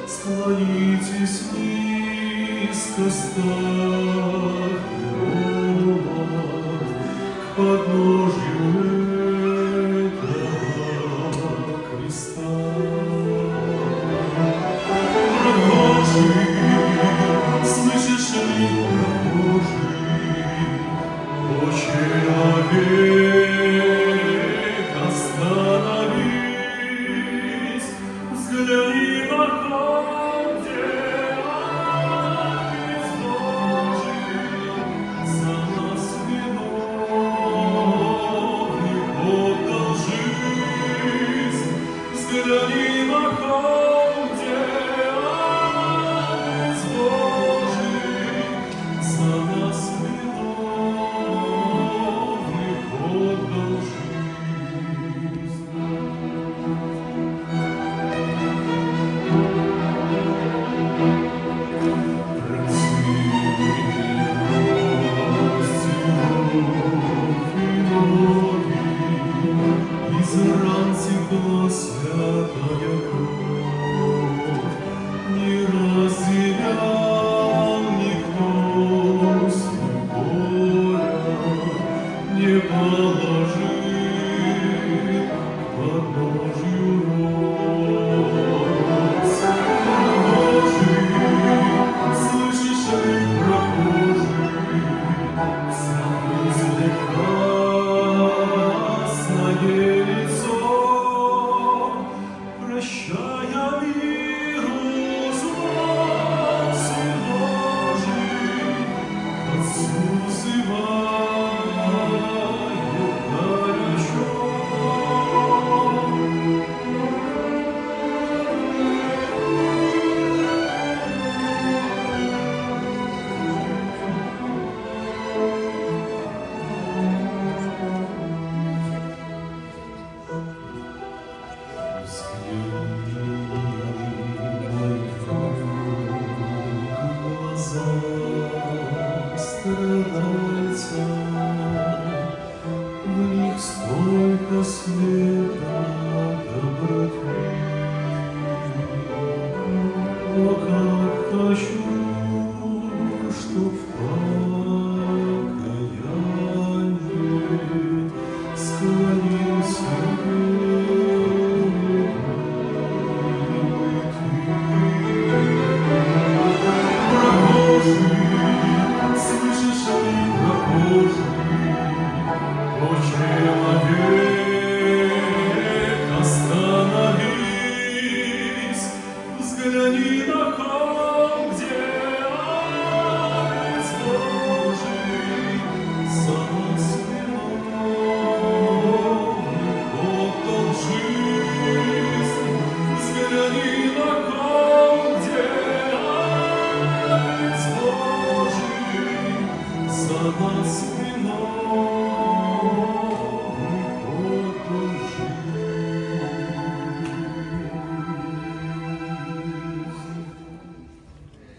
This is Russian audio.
Склонитесь низко, старый город, к подножью этого креста. Прохожий, слышишь ли, прохожий, о человек, остановись, взгляни на храм, где Агнец Божий за нас виновных отдал жизнь. Взгляни на храм, где Агнец Божий за нас виновных отдал жизнь. Из ран текла святая кровь, не разделял никто с ним горя, не положил к подножью роз. Прохожий, слышишь ли, прохожий, взял издалека лицо, прощая миру зло, Сын Божий, к Отцу взывает горячо. Страдальца, в них столько света доброты. О, как хочу, чтоб в покаянии склонился о человек, остановись, взгляни на храм.